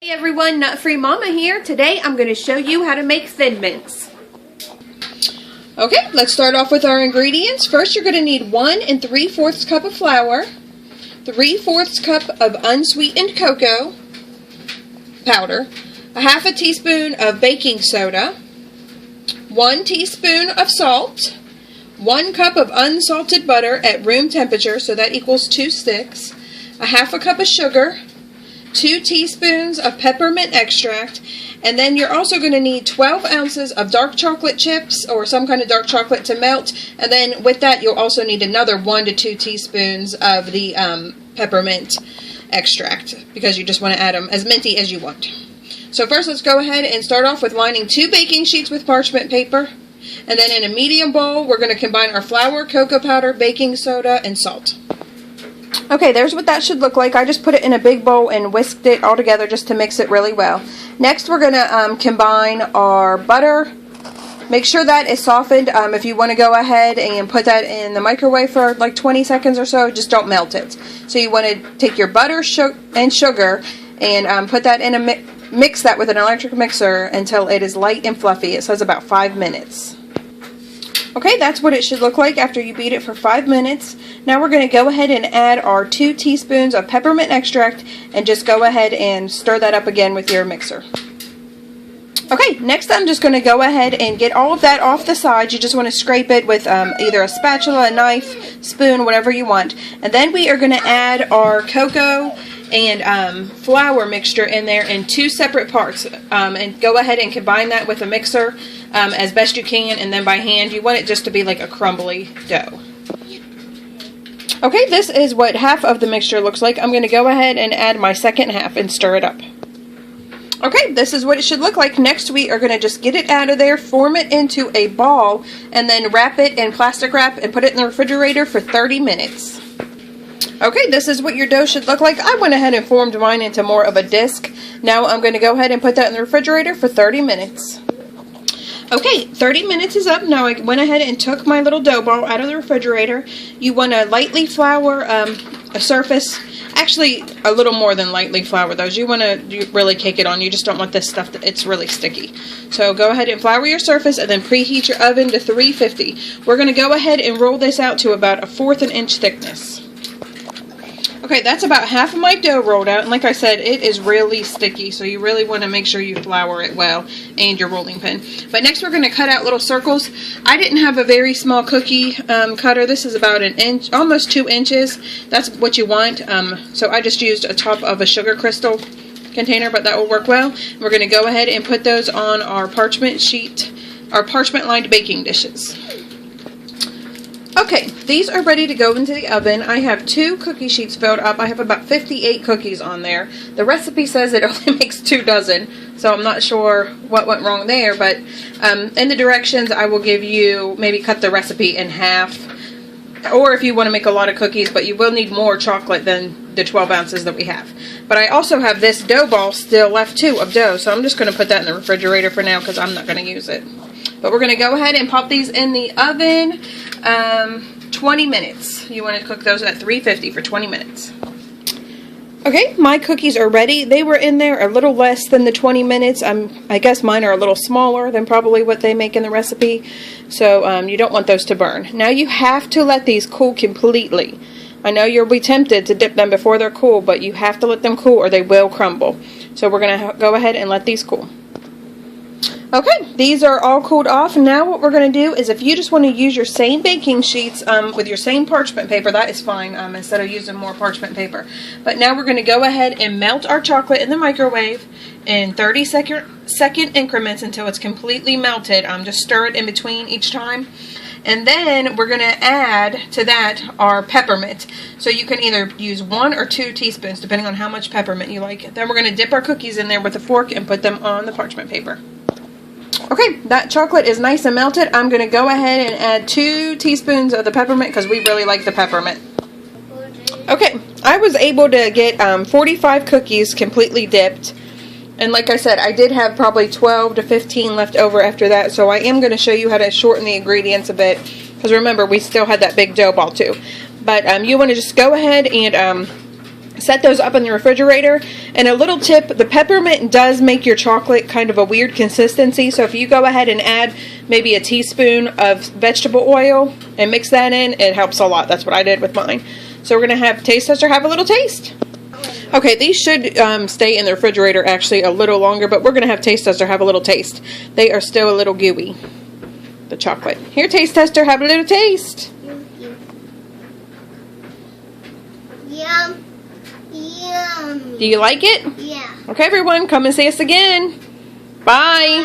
Hey everyone, Nut Free Mama here. Today I'm going to show you how to make Thin Mints. Okay, let's start off with our ingredients. First you're going to need 1 3/4 cup of flour, 3/4 cup of unsweetened cocoa powder, a half a teaspoon of baking soda, 1 teaspoon of salt, 1 cup of unsalted butter at room temperature, so that equals 2 sticks, a half a cup of sugar, 2 teaspoons of peppermint extract, and then you're also going to need 12 ounces of dark chocolate chips or some kind of dark chocolate to melt, and then with that you'll also need another 1 to 2 teaspoons of the peppermint extract, because you just want to add them as minty as you want. So first let's go ahead and start off with lining 2 baking sheets with parchment paper, and then in a medium bowl we're going to combine our flour, cocoa powder, baking soda, and salt. Okay, there's what that should look like. I just put it in a big bowl and whisked it all together just to mix it really well. Next, we're going to combine our butter. Make sure that is softened. If you want to go ahead and put that in the microwave for like 20 seconds or so, just don't melt it. So you want to take your butter and sugar and put that in a mix that with an electric mixer until it is light and fluffy. It says about 5 minutes. Okay, that's what it should look like after you beat it for 5 minutes. Now we're going to go ahead and add our 2 teaspoons of peppermint extract and just go ahead and stir that up again with your mixer. Okay, next I'm just going to go ahead and get all of that off the sides. You just want to scrape it with either a spatula, a knife, spoon, whatever you want. And then we are going to add our cocoa and flour mixture in there in 2 separate parts, and go ahead and combine that with a mixer as best you can, and then by hand. You want it just to be like a crumbly dough. Okay, this is what half of the mixture looks like. I'm going to go ahead and add my second half and stir it up. Okay, this is what it should look like. Next we are going to just get it out of there, form it into a ball, and then wrap it in plastic wrap and put it in the refrigerator for 30 minutes. Okay, this is what your dough should look like. I went ahead and formed mine into more of a disc. Now I'm going to go ahead and put that in the refrigerator for 30 minutes. Okay, 30 minutes is up. Now I went ahead and took my little dough ball out of the refrigerator. You want to lightly flour a surface. Actually, a little more than lightly flour those. You want to really cake it on. You just don't want this stuff it's really sticky. So go ahead and flour your surface and then preheat your oven to 350. We're going to go ahead and roll this out to about 1/4 inch thickness. Okay, that's about half of my dough rolled out, and like I said, it is really sticky, so you really want to make sure you flour it well and your rolling pin. But next we're going to cut out little circles. I didn't have a very small cookie cutter. This is about 1 inch, almost 2 inches. That's what you want. So I just used a top of a sugar crystal container, but that will work well. We're going to go ahead and put those on our parchment sheet, our parchment lined baking dishes. Okay, these are ready to go into the oven. I have 2 cookie sheets filled up. I have about 58 cookies on there. The recipe says it only makes 2 dozen, so I'm not sure what went wrong there, but in the directions I will give you, maybe cut the recipe in half, or if you want to make a lot of cookies, but you will need more chocolate than the 12 ounces that we have. But I also have this dough ball still left too of dough, so I'm just going to put that in the refrigerator for now because I'm not going to use it. But we're going to go ahead and pop these in the oven 20 minutes. You want to cook those at 350 for 20 minutes. Okay, my cookies are ready. They were in there a little less than the 20 minutes. I guess mine are a little smaller than probably what they make in the recipe. So you don't want those to burn. Now you have to let these cool completely. I know you'll be tempted to dip them before they're cool, but you have to let them cool or they will crumble. So we're going to go ahead and let these cool. Okay, these are all cooled off. Now what we're going to do is, if you just want to use your same baking sheets with your same parchment paper, that is fine, instead of using more parchment paper. But now we're going to go ahead and melt our chocolate in the microwave in 30-second increments until it's completely melted. Just stir it in between each time. And then we're going to add to that our peppermint. So you can either use 1 or 2 teaspoons, depending on how much peppermint you like. Then we're going to dip our cookies in there with a fork and put them on the parchment paper. Okay, that chocolate is nice and melted. I'm going to go ahead and add 2 teaspoons of the peppermint because we really like the peppermint. Okay, I was able to get 45 cookies completely dipped. And like I said, I did have probably 12 to 15 left over after that. So I am going to show you how to shorten the ingredients a bit. Because remember, we still had that big dough ball too. But you want to just go ahead and set those up in the refrigerator. And a little tip, the peppermint does make your chocolate kind of a weird consistency. So if you go ahead and add maybe a teaspoon of vegetable oil and mix that in, it helps a lot. That's what I did with mine. So we're going to have taste tester have a little taste. Okay, these should stay in the refrigerator actually a little longer, but we're going to have taste tester have a little taste. They are still a little gooey, the chocolate. Here, taste tester, have a little taste. Yum. Yum. Do you like it? Yeah. Okay, everyone, come and see us again. Bye.